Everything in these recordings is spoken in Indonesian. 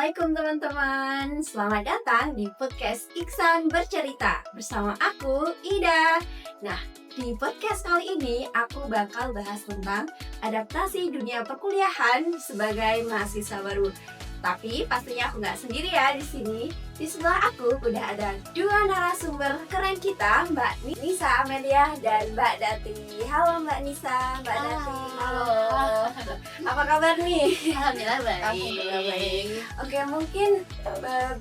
Assalamualaikum teman-teman. Selamat datang di podcast Iksan Bercerita bersama aku, Ida. Nah, di podcast kali ini aku bakal bahas tentang adaptasi dunia perkuliahan sebagai mahasiswa baru. Tapi pastinya aku nggak sendiri ya di sini. Di sebelah aku udah ada dua narasumber keren kita, Mbak Nisa Amelia dan Mbak Dati. Halo Mbak Nisa, Mbak Dati. Halo. Apa kabar nih? Alhamdulillah baik. Alhamdulillah baik. Oke, mungkin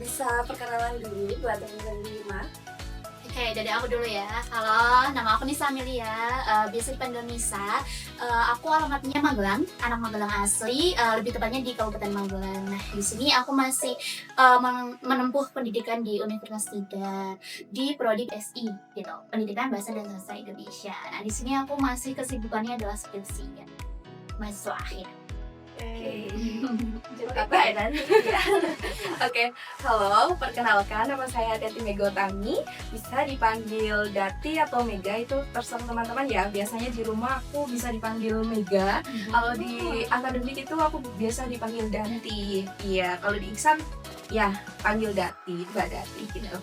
bisa perkenalan dulu buat teman-teman di rumah. Oke, dari aku dulu ya. Halo, nama aku Nisa Amelia, biasa dipanggil Nisa. Aku alamatnya Magelang, anak Magelang asli, lebih tepatnya di Kabupaten Magelang. Nah, di sini aku masih menempuh pendidikan di Universitas 3 di prodi SI gitu, Pendidikan Bahasa dan Sastra Indonesia. Nah, di sini aku masih kesibukannya adalah skripsi ya, mahasiswa akhir. Apa ya nanti ya? Oke, halo, perkenalkan nama saya Dati Megotami. Bisa dipanggil Dati atau Mega, itu terserah teman-teman ya. Biasanya di rumah aku bisa dipanggil Mega. Kalau di akademik itu aku biasa dipanggil Dati. Iya, kalau di Iksan ya panggil Dati, Mbak Dati gitu.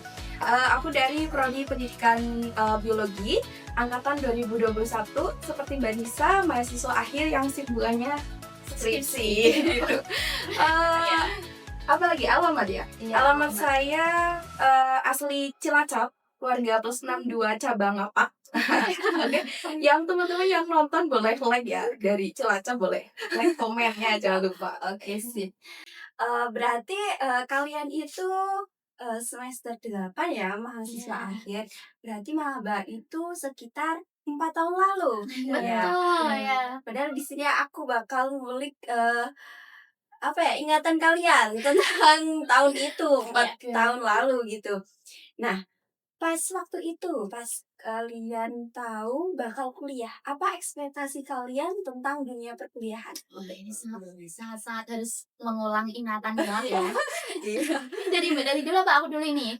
Aku dari prodi pendidikan biologi angkatan 2021. Seperti Mbak Nisa, mahasiswa akhir yang sibukannya skripsi gitu. Apalagi alamat ya? Iya, Alamat saya asli Cilacap, warga plus 62 cabang apa? Oke, yang teman-teman yang nonton boleh like ya, dari Cilacap boleh like, komennya jangan lupa. Oke sih. Berarti kalian itu semester 8 ya, mahasiswa Iya. akhir. Berarti maba itu sekitar 4 tahun lalu. Ya. betul ya. Padahal di sini aku bakal ngulik apa ya, ingatan kalian tentang tahun itu, 4 Iya. tahun lalu gitu. Nah, pas waktu itu, pas kalian tahu bakal kuliah, apa ekspektasi kalian tentang dunia perkuliahan? Ini sangat harus mengulang ingatan banget ya. Iya. Dari dulu apa aku dulu ini?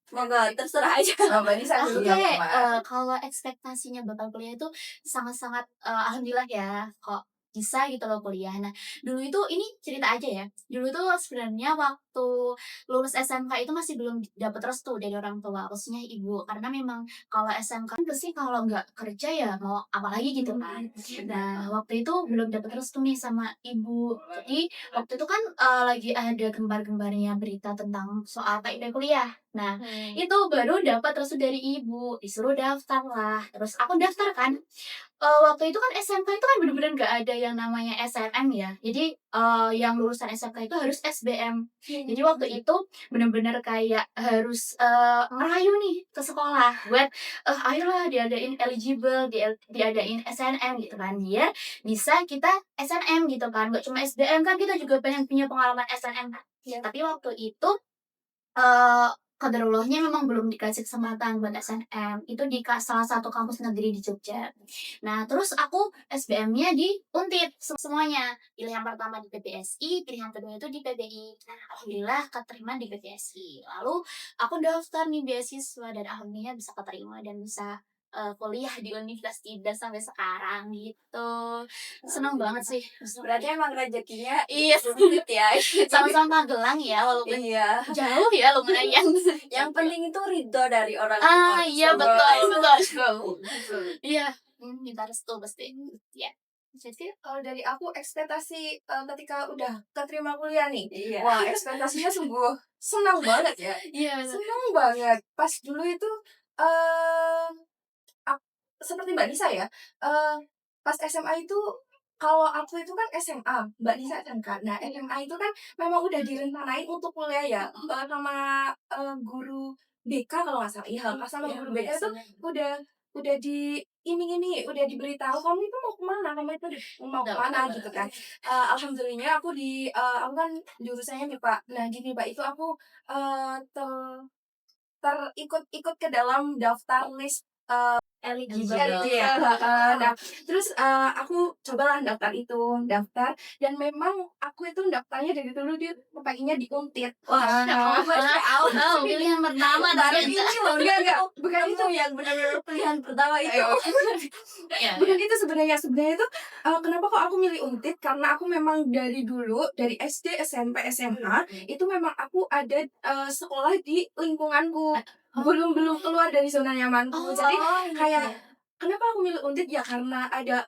Monggo terserah aja. Mbak Nisa dulu Oke, nggak apa-apa. kalau ekspektasinya bakal kuliah itu sangat-sangat, alhamdulillah ya kok bisa gitu loh kuliah. Nah, dulu itu ini cerita aja ya, dulu tuh sebenarnya waktu lulus SMK itu masih belum dapat restu dari orang tua, khususnya ibu. Karena memang kalau SMK kan pasti kalau nggak kerja ya mau apa lagi gitu kan. Nah, waktu itu belum dapat restu nih sama ibu. Jadi waktu itu kan, lagi ada gembar-gembarnya berita tentang soal PIP kuliah. Nah, itu baru dapat restu dari ibu, disuruh daftar lah, terus aku daftar kan. Waktu itu kan SMK itu kan bener-bener nggak ada yang namanya SNM ya, jadi, yang lulusan SMK itu harus SBM. Jadi waktu itu bener-bener kayak harus, ngerayu nih ke sekolah buat, "Ayolah diadain eligible, diadain SNM," gitu kan, biar bisa kita SNM gitu kan, nggak cuma SBM kan kita juga pengen punya pengalaman SNM kan. Iya. Tapi waktu itu Eee, qadarullahnya memang belum dikasih kesempatan buat SNM, itu di salah satu kampus negeri di Jogja. Nah, terus aku SBM-nya di Untit semuanya. Pilihan pertama di PPSI, pilihan kedua itu di PBI. Nah, alhamdulillah keterima di PPSI. Lalu aku daftar nih beasiswa dan alhamdulillah bisa keterima dan bisa, kuliah di Universitas Tidak sampai sekarang gitu. Seneng banget sih. Berarti emang rezekinya Iya, sulit ya. sama-sama Magelang ya walaupun Iya. jauh ya lumayan. Yang penting itu ridho dari orang tua. Iya betul. Iya, minta restu pasti. Iya. Jadi kalau dari aku ekspektasi ketika udah keterima kuliah nih, Iya. wah ekspektasinya sungguh senang banget ya, Iya bener. senang banget. Pas dulu itu eh seperti Mbak Nisa ya, pas SMA itu kalau aku itu kan SMA, Mbak Nisa SMK. Nah SMA itu kan memang udah direncanain untuk kuliah ya, sama guru BK kalau nggak salah. Iya, sama guru BK itu udah udah diberitahu kamu itu mau kemana, kamu itu mau kemana gitu kan. Alhamdulillah aku kan jurusannya MIPA. Nah di MIPA itu aku terikut ke dalam daftar list Eligible. Iya, heeh. Nah, terus, aku cobalah daftar itu, daftar dan memang aku itu daftarnya dari dulu kepengennya di Untit. Wah, Nah, Masya Allah. Wow, pilihan pertama Baru ternyata. ini loh enggak, bukan kamu itu. yang benar-benar pilihan pertama itu. Ayo. Iya, Bukan iya. itu sebenarnya itu, kenapa kok aku milih Untit, karena aku memang dari dulu, dari SD, SMP, SMA, itu memang aku ada, sekolah di lingkunganku, Oh. belum belum keluar dari zona nyamanku. Oh, Jadi kayak, iya. kenapa aku milih Untit, ya karena ada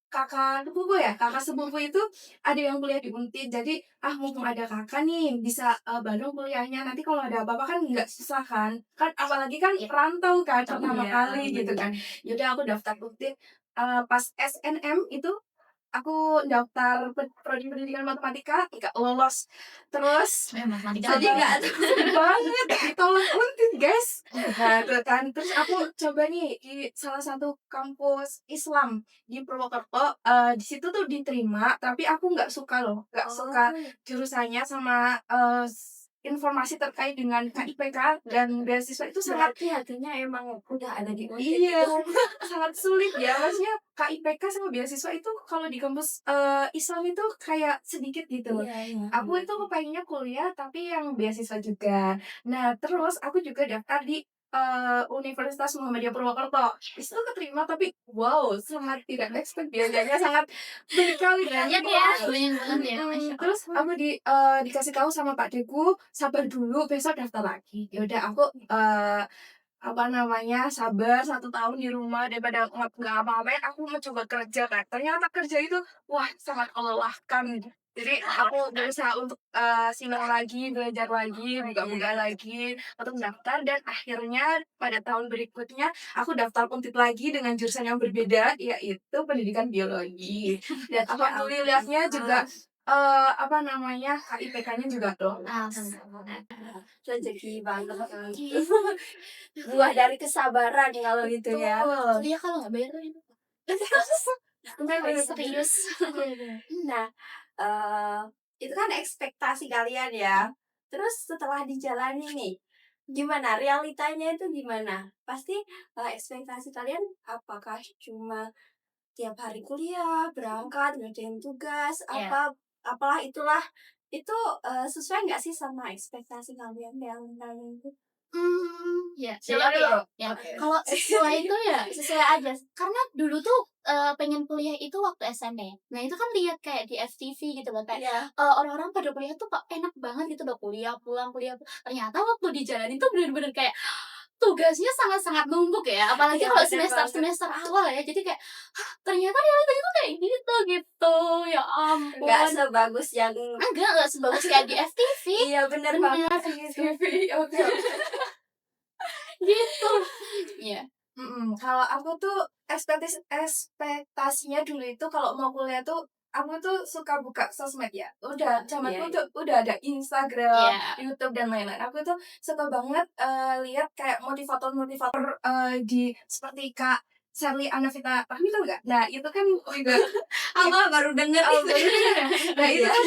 kakak sepupu ya, kakak sepupu itu ada yang kuliah di Untit. Jadi, mumpung ada kakak nih, bisa, bareng kuliahnya, nanti kalau ada apa-apa kan nggak susah kan. Kan apalagi kan Iya. rantau kan, pertama Iya, kali gitu bener. kan. Ya udah aku daftar Untit, pas SNM itu aku daftar prodi pendidikan matematika, nggak lolos. Terus Matematika Jadi sabar nggak banget, ditolak Untit, guys. Nah, itu kan, terus aku coba nih di salah satu kampus Islam di Purwokerto, di situ tuh diterima, tapi aku nggak suka loh, nggak suka Oh, jurusannya sama, informasi terkait dengan KIPK dan beasiswa itu sangat. berarti hatinya emang udah ada di Untit Iya, itu. sangat sulit ya, maksudnya KIPK sama beasiswa itu kalau di kampus, Islam itu kayak sedikit gitu. Iya, iya. Aku itu kepengennya kuliah tapi yang beasiswa juga. Nah, terus aku juga daftar di, Universitas Muhammadiyah Purwokerto. Di situ keterima tapi wow, sangat tidak expect, biayanya sangat berkali-kali banyak ya, lipat. banyak banget ya, Masya Terus Allah. aku dikasih tahu sama Pak Deku, sabar dulu besok daftar lagi. Ya udah aku, apa namanya, sabar 1 tahun di rumah daripada nggak ngapa-ngapain, aku mencoba kerja kan. Ternyata kerja itu, wah sangat melelahkan. Jadi aku berusaha untuk, silang lagi, belajar lagi, buka-buka lagi, untuk daftar dan akhirnya pada tahun berikutnya aku daftar Untit lagi dengan jurusan yang berbeda, yaitu pendidikan biologi. Dan alhamdulillahnya juga, apa namanya, KIPK-nya juga lolos. Alhamdulillah. Rezeki banget kalau gitu. Buah dari kesabaran kalau gitu ya. Betul. Kuliah kalau nggak bayar tuh itu. Serius. Nah, eee, itu kan ekspektasi kalian ya. Terus setelah dijalani nih, gimana realitanya itu gimana? Pasti, ekspektasi kalian apakah cuma tiap hari kuliah, berangkat, ngerjain tugas, Iya. apalah itulah, itu, sesuai nggak sih sama ekspektasi kalian yang kalian itu? Ya, Siapa jadi dulu? ya, Oke. kalau sesuai itu ya sesuai aja. Karena dulu tuh, pengen kuliah itu waktu SMP. Nah, itu kan lihat kayak di FTV gitu loh, kayak, Iya. orang-orang pada kuliah tuh kok enak banget gitu loh, kuliah pulang kuliah ternyata waktu dijalanin tuh bener-bener kayak tugasnya sangat-sangat numpuk ya, apalagi Iya, kalau bener banget. semester-semester awal ya. Jadi kayak, ternyata realitanya tuh kayak gitu, ya Nggak ampun. sebagus yang Enggak sebagus kayak di FTV, iya, bener bener, banget gitu. TV, oke. gitu. Iya. Kalau aku tuh ekspektasinya dulu itu kalau mau kuliah tuh, aku tuh suka buka sosmed ya. Udah zamanku Iya, tuh udah ada Instagram, Iya. YouTube dan lain-lain. Aku tuh suka banget, lihat kayak motivator-motivator, di seperti Kak Sherly Anavita Rahmi, tau nggak? Nah, itu kan juga aku baru denger Oh, itu. nah itu Iya. kan,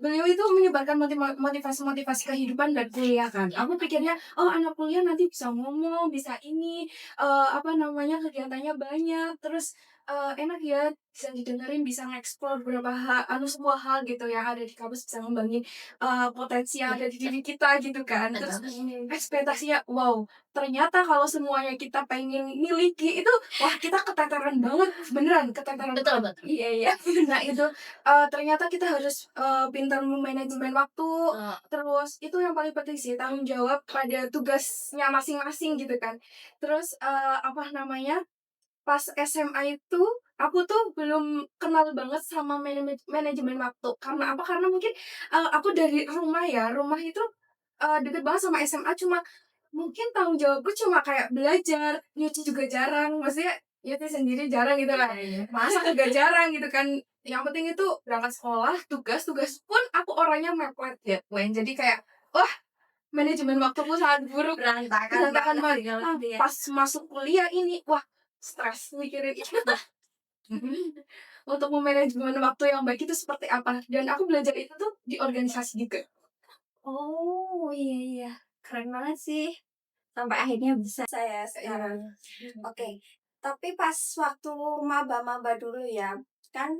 beliau itu menyebarkan motivasi-motivasi kehidupan dan kuliah kan. Aku pikirnya, oh anak kuliah nanti bisa ngomong, bisa ini, apa namanya, kegiatannya banyak, terus, enak ya, bisa didengerin, bisa nge-explore semua hal gitu yang ada di kampus, bisa ngembangin, potensi yang ada di diri kita gitu kan. Terus ekspektasinya, wow, ternyata kalau semuanya kita pengen miliki itu, wah kita keteteran banget, beneran keteteran Betul, banget. betul. Iya, iya. Nah itu, ternyata kita harus, pintar memanajemen waktu, terus itu yang paling penting sih, tanggung jawab pada tugasnya masing-masing gitu kan. Terus, apa namanya, pas SMA itu, aku tuh belum kenal banget sama manajemen waktu. Karena apa? Karena mungkin, aku dari rumah ya, rumah itu, deket banget sama SMA, cuma mungkin tanggung jawabku cuma kayak belajar, nyuci juga jarang, maksudnya nyuci sendiri jarang gitu kan, Iya, iya. masak juga jarang gitu kan. Yang penting itu berangkat sekolah, tugas pun aku orangnya mepet deadline. Jadi kayak, wah, manajemen waktuku sangat buruk, Berantakan berantakan banget banget. nih kalau gitu ya. Pas masuk kuliah ini, wah, stres mikirin itu. Untuk memanajemen waktu yang baik itu seperti apa, dan aku belajar itu tuh di organisasi juga. Oh, iya, iya. Keren banget sih. sampai akhirnya bisa saya sekarang. Oke, tapi pas waktu maba-maba dulu ya, kan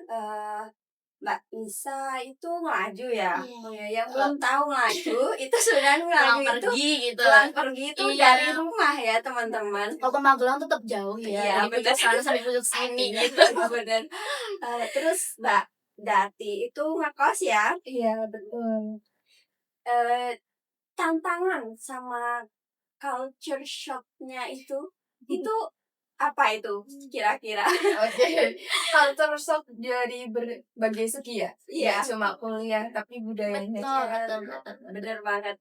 Mbak Nisa itu ngelaju ya. Iya. Oh ya, yang belum tahu ngelaju itu sebenarnya ngelaju Pulang itu pergi gitu. pulang pergi itu Iya. dari rumah ya teman-teman. Kalau ke Magelang tetap jauh ya. Iya, Dari betul. puncak sana sampai puncak sini gitu. Bener. Terus Mbak Dati itu ngekos ya. Iya, betul. Eh, Tantangan sama culture shock-nya itu apa itu kira-kira? Oke, culture shock dari berbagai segi ya. Iya. Nggak cuma kuliah tapi budayanya. Betul. Bener banget.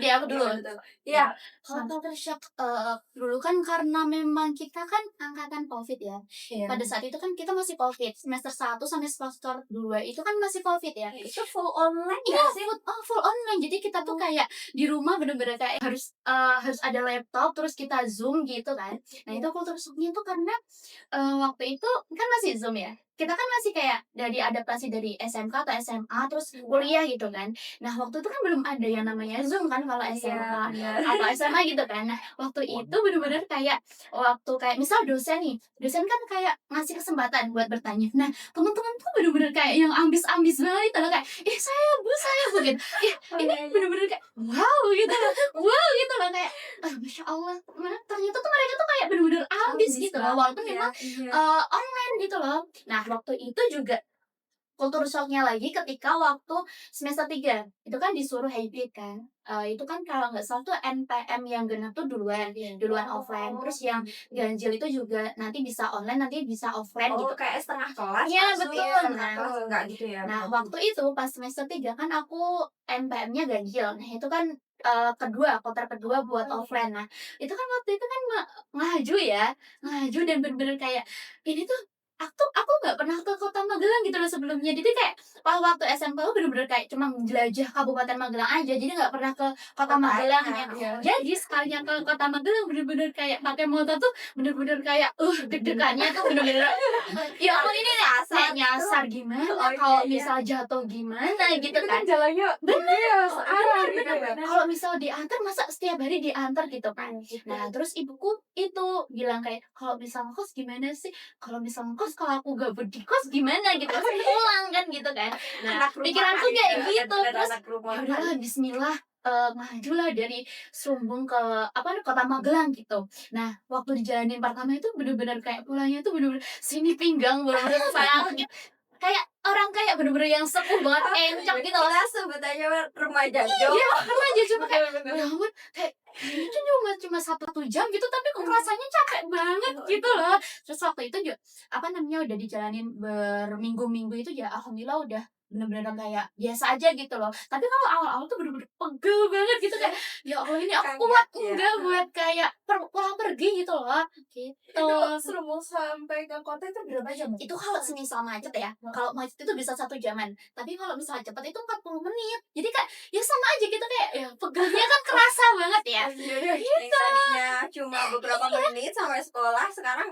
Di aku dulu. Iya, betul. Iya. Kalau culture shock dulu kan karena memang kita kan angkatan COVID ya. Iya. Pada saat itu kan kita masih COVID. Semester 1 sampai semester 2 itu kan masih COVID ya. Itu full online Iya, ya sih? full online. Jadi kita tuh kayak di rumah bener-bener kayak harus ada laptop terus kita Zoom gitu kan. Nah, itu culture shock-nya tuh karena waktu itu kan masih Zoom ya. Kita kan masih kayak dari adaptasi dari SMK atau SMA terus kuliah gitu kan. Nah, waktu itu kan belum ada yang namanya Zoom kan kalau SMK atau SMA gitu kan. Nah, waktu itu bener-bener kayak misal dosen nih, dosen kan kayak ngasih kesempatan buat bertanya. Nah, teman-teman tuh bener-bener kayak yang ambis-ambis banget gitu loh, kayak saya bu gitu. Ini bener-bener kayak wow gitu loh kayak masya Allah, ternyata tuh mereka tuh kayak bener-bener ambis gitu loh, walaupun memang online gitu loh. Nah, waktu itu juga kultur shock-nya lagi ketika waktu semester 3 itu kan disuruh hybrid kan. Itu kan kalau nggak salah tuh NPM yang genap tuh duluan offline. Terus yang ganjil itu juga nanti bisa online, nanti bisa offline Oh, gitu. kayak setengah kelas. Iya, langsung betul. ya, setengah Nah, kelas enggak gitu ya. Nah, waktu itu pas semester 3 kan aku NPM-nya ganjil. Nah, itu kan kuarter kedua buat offline. Nah, itu kan waktu itu kan ngaju dan bener-bener kayak ini tuh aku nggak pernah ke Kota Magelang gitu loh sebelumnya. Jadi kayak waktu SMK aku bener-bener kayak cuma menjelajah Kabupaten Magelang aja. Jadi nggak pernah ke Kota Magelang ya. Jadi sekalinya ke Kota Magelang bener-bener kayak pakai motor tuh bener-bener kayak deg-degannya tuh bener-bener ya ampun ini kayak nyasar gimana kalau misal jatuh gimana gitu Itu kan kan. jalannya Bener, searah gitu ya. kalau misal diantar masa setiap hari diantar gitu kan. Nah, terus ibuku itu bilang kayak kalau misal ngekos gimana sih? Kalau misal ngekos kalau aku gabut di kos gimana gitu. Pasti pulang kan gitu kan. Nah, pikiranku kayak gitu. Terus ya udahlah bismillah majulah dari Sumbung ke Kota Magelang gitu. Nah, waktu dijalanin pertama itu bener-bener kayak pulangnya tuh bener-bener sini pinggang bener-bener sakit. Kayak orang kayak bener-bener yang sepuh banget encok gitu loh. Kita sebutannya remaja Jo. Iya, remaja cuma kayak ya ampun kayak ini tuh cuma 1 jam gitu tapi kok rasanya capek banget gitu loh. Terus waktu itu juga udah dijalanin berminggu-minggu itu ya alhamdulillah udah bener-bener kayak biasa aja gitu loh. Tapi kalau awal-awal tuh bener-bener pegel banget gitu kayak ya Allah ini aku kuat enggak buat kayak pulang pergi gitu loh. Gitu. Itu Serumung sampai ke kota itu berapa jam? Itu kalau semisal macet ya, kalau macet itu bisa 1 jaman. Tapi kalau misalnya cepet itu 40 menit. Jadi kayak ya sama aja gitu kayak ya pegelnya kan kerasa banget ya. Yang tadinya cuma beberapa menit sampai sekolah sekarang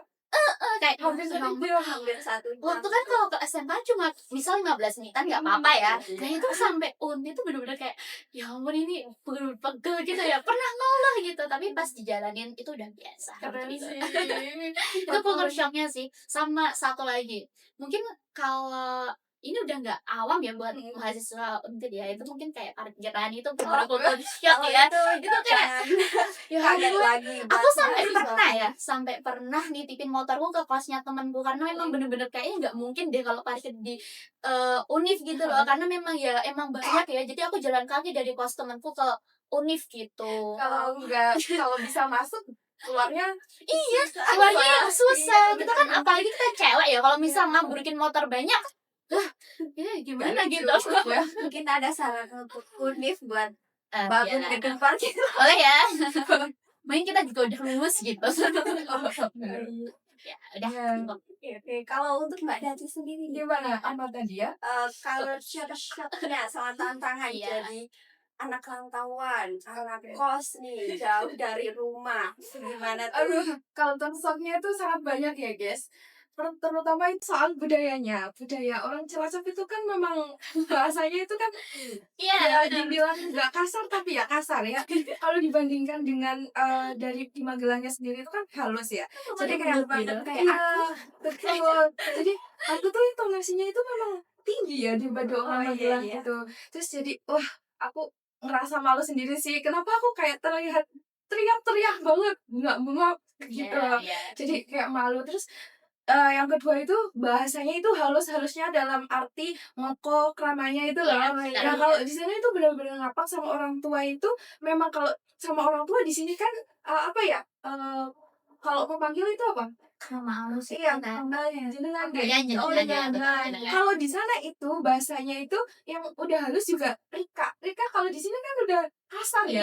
Kayak Hampir 1 jam. hampir 1 jam. waktu kan kalau ke SMK cuma misal 15 menitan nggak apa-apa ya. Nah itu sampai Unti itu bener-bener kayak ya ampun ini pegel gitu ya. Pernah ngolah gitu tapi pas dijalanin itu udah biasa. Keren Gitu. sih. Itu culture shock-nya sih. Sama satu lagi. Mungkin kalau ini udah nggak awam ya buat mahasiswa Unti ya. Itu mungkin kayak parkiran itu bener culture shock ya. Itu kayak ya kaget ampun. lagi. Aku sampai pernah nitipin motorku ke kosnya temanku karena memang bener-bener kayaknya nggak mungkin deh kalau parkir di Univ gitu loh karena memang ya emang banyak ya jadi aku jalan kaki dari kos temanku ke Univ gitu. Kalau bisa masuk keluarnya Iya, keluarnya yang susah. Kita kan apalagi kita cewek ya kalau misal ngamburikin motor banyak ya gimana gitu. Mungkin ada saran untuk Unif buat Ya. bangun gedung parkir. Oh ya. Main kita juga udah lulus gitu. Ya udah. Oke, kalau untuk Mbak Dati sendiri gimana? Apa tadi ya? kalau shock-nya sama tantangan Iya. jadi anak rantauan, anak kos nih jauh dari rumah, gimana tuh? Aduh, culture shock-nya itu sangat banyak ya guys. terutama itu soal budaya orang Cilacap itu kan memang bahasanya itu kan ya dibilang nggak kasar tapi ya kasar ya. Kalau dibandingkan dengan dari di Magelangnya sendiri itu kan halus ya. Jadi kayak kayak betul. Jadi aku tuh intonasinya itu memang tinggi ya daripada orang Magelang iya. gitu. Terus jadi wah aku ngerasa malu sendiri sih. Kenapa aku kayak terlihat teriak-teriak banget, nggak bengok gitu. Jadi kayak malu. Terus yang kedua itu bahasanya itu halus-halusnya dalam arti ngoko keramanya itu loh. Nah kalau di sana itu benar-benar ngapak sama orang tua itu memang kalau sama orang tua di sini kan apa ya kalau mau panggil itu apa? Nama halus Iya, kan. jenengan deh. Iya, jenengan, Jenengan. betul. Kalau di sana itu bahasanya itu yang udah halus juga Rika. Rika kalau di sini kan udah kasar ya.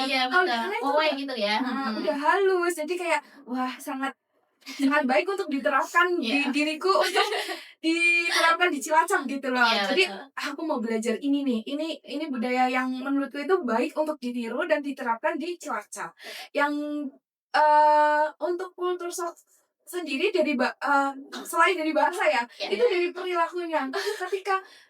Iya Kalau di betul. sana itu Owe gitu ya. udah halus. Jadi kayak wah sangat baik untuk diterapkan di diriku untuk diterapkan di Cilacap gitu loh. Jadi aku mau belajar ini nih. Ini budaya yang menurutku itu baik untuk ditiru dan diterapkan di Cilacap. Yang untuk kultur sendiri dari selain dari bahasa ya, itu dari perilakunya.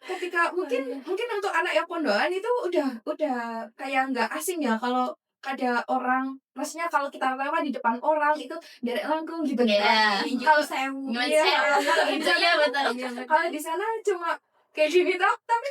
Ketika mungkin untuk anak yang pondokan itu udah kayak nggak asing ya kalau ada orang, maksudnya kalau kita lewat di depan orang itu derek langkung gitu kan. Kalau saya betul. kalau di sana cuma kayak gini tapi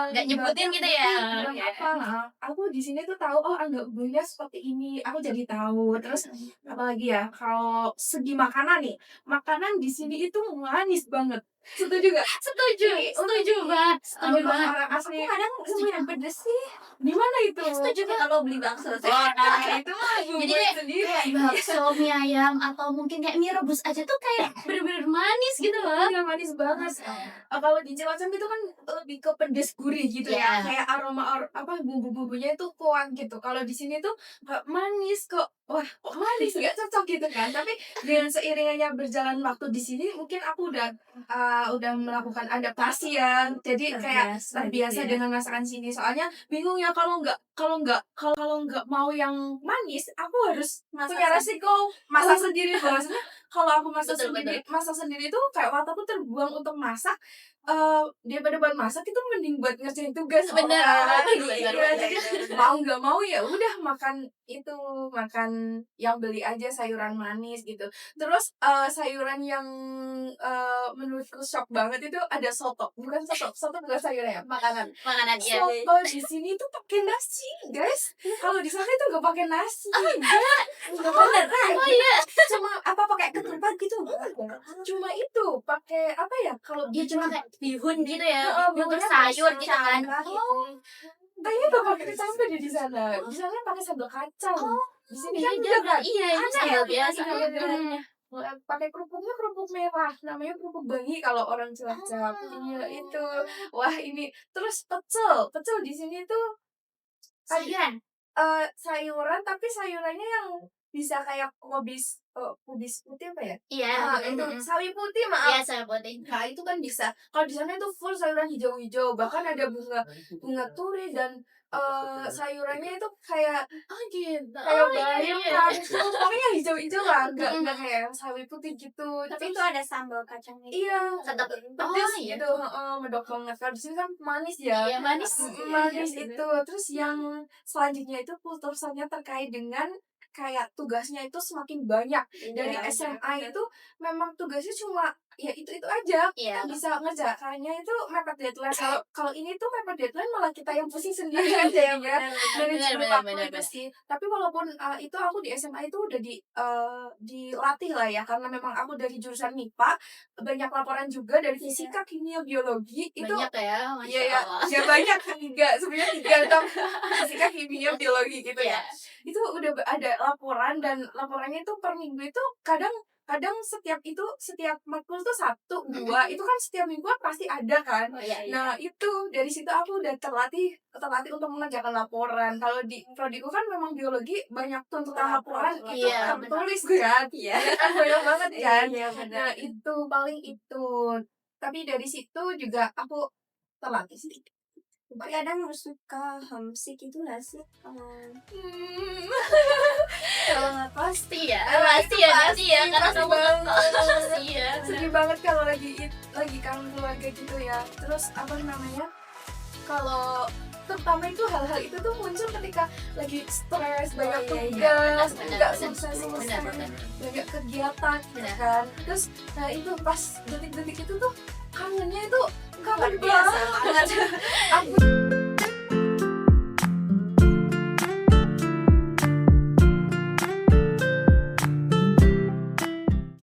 nggak nyebutin gitu ya. apa aku di sini tuh tahu oh anggap bunyinya seperti ini, aku jadi tahu. Terus apalagi ya kalau segi makanan nih, makanan di sini itu manis banget. Setuju gak? Setuju banget. Orang asli kadang lumayan pedes sih. di mana itu? Setuju kalau beli bakso. Itu mah Jadi buat sendiri. bakso, mie ayam atau mungkin kayak mie rebus aja tuh kayak bener-bener manis gitu loh. Iya manis banget. Kalau di Cilacap itu kan lebih ke pedes gurih gitu ya. Kayak aroma bumbu-bumbunya itu kuat gitu. Kalau di sini tuh nggak manis kok. Wah, kok manis nggak cocok gitu kan. Tapi dengan seiringannya berjalan waktu di sini mungkin aku udah melakukan adaptasi ya. Jadi kayak terbiasa dengan masakan sini. Soalnya bingung ya kalau nggak mau yang manis, aku harus punya resiko masak sendiri. Maksudnya kalau aku masak sendiri itu kayak waktuku terbuang untuk masak. Daripada buat masak itu mending buat ngerjain tugas. Bener. Jadi mau nggak mau ya udah makan yang beli aja sayuran manis gitu. Terus sayuran yang menurutku shock banget itu ada soto bukan sayurnya ya, makanan ya. soto di sini tuh pakai nasi guys. Kalau di sana itu nggak pakai nasi. Enggak beneran. Cuma pakai ketupat gitu. Cuma itu pakai apa ya kalau Dia cuma kayak bihun gitu ya. bihunnya Bihun sayur gitu kan. kayaknya nggak pakai cabai deh di sana. Di sana pakai sambal kacang. Di sini kan Ini sambal biasa. pakai kerupuk merah, namanya kerupuk Bangi kalau orang Cilacap. Iya itu. Wah ini terus pecel di sini tuh sayuran tapi sayurannya yang bisa kayak kubis putih apa ya? Iya. Itu sawi putih maaf. Iya, saya putih. Nah itu kan bisa. Kalau di sana itu full sayuran hijau-hijau, bahkan ada bunga turi dan sayurannya itu kayak kayak bayam kan. Pokoknya hijau-hijau lah, nggak kayak sawi putih gitu. Tapi itu ada sambal kacangnya. Iya, Sedap. pedes gitu, medok banget. Kalau di sini kan manis ya. Iya, manis. Manis itu. Terus yang selanjutnya itu kulturnya terkait dengan kayak tugasnya itu semakin banyak. Dari SMA itu memang tugasnya cuma ya itu aja. Kita bisa ngerjakannya itu mepet deadline. Kalau ini tuh mepet deadline malah kita yang pusing sendiri aja ya. Dari waktu itu sih. Tapi walaupun itu aku di SMA itu udah dilatih lah ya, karena memang aku dari jurusan MIPA, banyak laporan juga dari fisika, kimia, biologi. Itu banyak ya, Masya Allah. Ya banyak sebenarnya 3 tahun fisika, kimia, biologi gitu ya. Itu udah ada laporan dan laporannya itu per minggu itu kadang setiap matkul tuh 1, 2 itu kan setiap minggu pasti ada kan. Nah itu dari situ aku udah terlatih untuk mengerjakan laporan. Kalau di prodiku kan memang biologi banyak tuntutan laporan itu tertulis kan. Banyak banget kan. Nah itu paling itu. Tapi dari situ juga aku terlatih sedikit. Kadang suka homesick itu gak sih? Kalau nggak pasti ya pasti ya karena Pasti kamu banget. iya Sedih banget kalau lagi kangen keluarga gitu ya. Terus apa namanya, kalau terutama itu hal-hal itu tuh muncul ketika lagi stres, banyak iya, iya. tugas, Benar, nggak benar. selesai-selesai, Benar. banyak kegiatan gitu Benar. kan. Terus nah itu pas detik-detik itu tuh kangennya itu Luar kangen biasa banget. banget. Aku